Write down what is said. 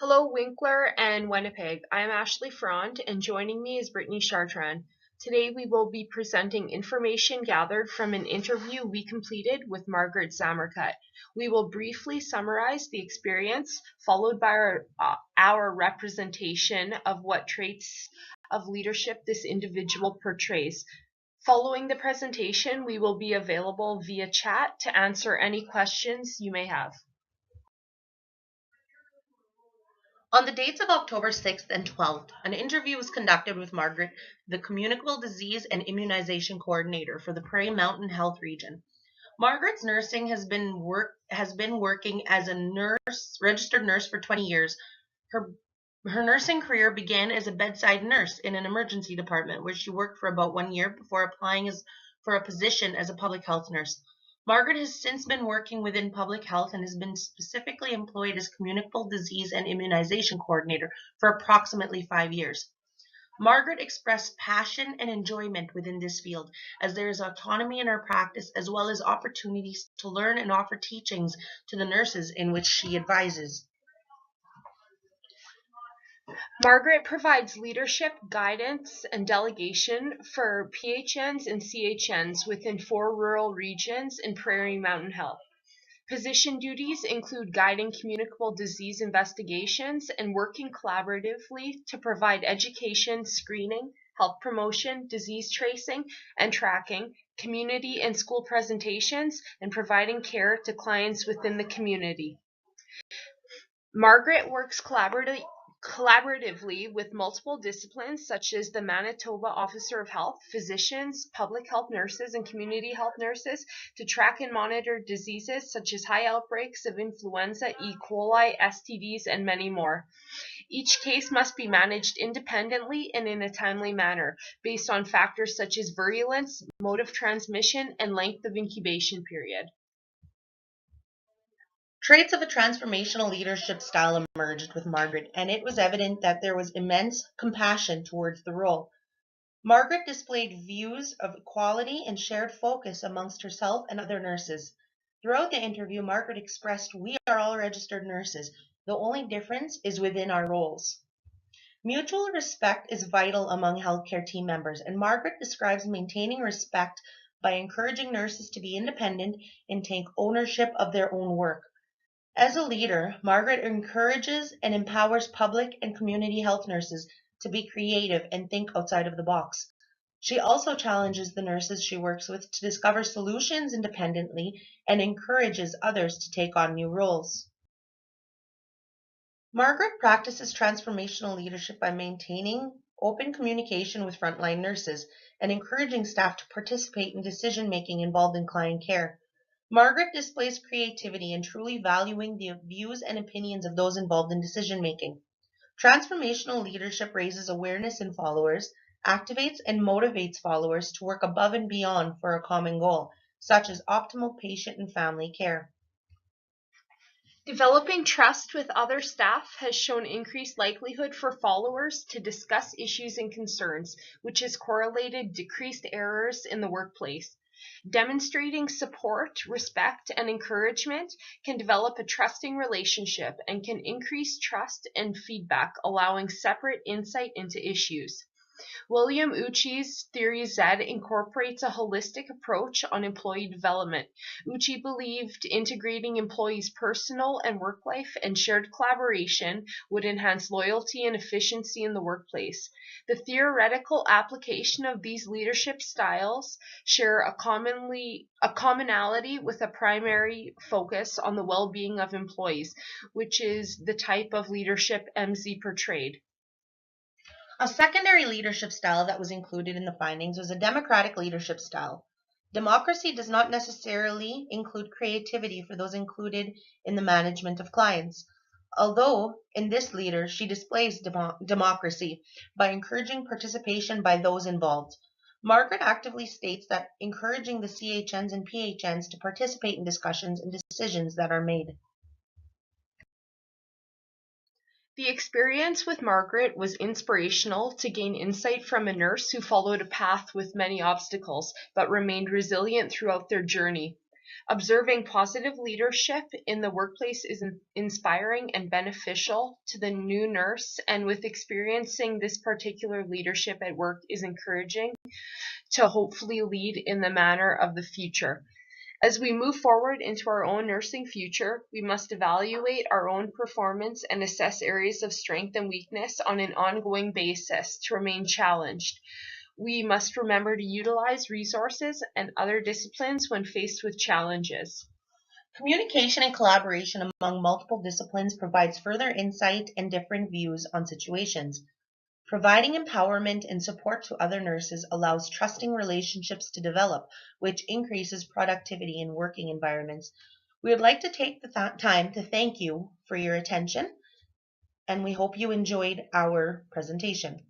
Hello, Winkler and Winnipeg. I am Ashley Frond, and joining me is Brittany Chartrand. Today we will be presenting information gathered from an interview we completed with Margaret Zamercut. We will briefly summarize the experience, followed by our representation of what traits of leadership this individual portrays. Following the presentation, we will be available via chat to answer any questions you may have. On the dates of October 6th and 12th, an interview was conducted with Margaret, the Communicable Disease and Immunization Coordinator for the Prairie Mountain Health Region. Margaret's nursing has been working as a registered nurse for 20 years. Her nursing career began as a bedside nurse in an emergency department where she worked for about 1 year before applying for a position as a public health nurse. Margaret has since been working within public health and has been specifically employed as Communicable Disease and Immunization Coordinator for approximately 5 years. Margaret expressed passion and enjoyment within this field, as there is autonomy in her practice as well as opportunities to learn and offer teachings to the nurses in which she advises. Margaret provides leadership, guidance, and delegation for PHNs and CHNs within 4 rural regions in Prairie Mountain Health. Position duties include guiding communicable disease investigations and working collaboratively to provide education, screening, health promotion, disease tracing and tracking, community and school presentations, and providing care to clients within the community. Margaret works collaboratively with multiple disciplines such as the Manitoba Officer of Health, physicians, public health nurses, and community health nurses to track and monitor diseases such as high outbreaks of influenza, E. coli, STDs, and many more. Each case must be managed independently and in a timely manner based on factors such as virulence, mode of transmission, and length of incubation period. Traits of a transformational leadership style emerged with Margaret, and it was evident that there was immense compassion towards the role. Margaret displayed views of equality and shared focus amongst herself and other nurses. Throughout the interview, Margaret expressed, "We are all registered nurses. The only difference is within our roles." Mutual respect is vital among healthcare team members, and Margaret describes maintaining respect by encouraging nurses to be independent and take ownership of their own work. As a leader, Margaret encourages and empowers public and community health nurses to be creative and think outside of the box. She also challenges the nurses she works with to discover solutions independently and encourages others to take on new roles. Margaret practices transformational leadership by maintaining open communication with frontline nurses and encouraging staff to participate in decision making involved in client care. Margaret displays creativity in truly valuing the views and opinions of those involved in decision making. Transformational leadership raises awareness in followers, activates and motivates followers to work above and beyond for a common goal, such as optimal patient and family care. Developing trust with other staff has shown increased likelihood for followers to discuss issues and concerns, which has correlated decreased errors in the workplace. Demonstrating support, respect, and encouragement can develop a trusting relationship and can increase trust and feedback, allowing separate insight into issues. William Uchi's Theory Z incorporates a holistic approach on employee development. Uchi believed integrating employees' personal and work life and shared collaboration would enhance loyalty and efficiency in the workplace. The theoretical application of these leadership styles share a commonality with a primary focus on the well-being of employees, which is the type of leadership MZ portrayed. A secondary leadership style that was included in the findings was a democratic leadership style. Democracy does not necessarily include creativity for those included in the management of clients. Although in this leader, she displays democracy by encouraging participation by those involved. Margaret actively states that encouraging the CHNs and PHNs to participate in discussions and decisions that are made. The experience with Margaret was inspirational to gain insight from a nurse who followed a path with many obstacles, but remained resilient throughout their journey. Observing positive leadership in the workplace is inspiring and beneficial to the new nurse, and with experiencing this particular leadership at work is encouraging to hopefully lead in the manner of the future. As we move forward into our own nursing future, we must evaluate our own performance and assess areas of strength and weakness on an ongoing basis to remain challenged. We must remember to utilize resources and other disciplines when faced with challenges. Communication and collaboration among multiple disciplines provides further insight and different views on situations. Providing empowerment and support to other nurses allows trusting relationships to develop, which increases productivity in working environments. We would like to take the time to thank you for your attention, and we hope you enjoyed our presentation.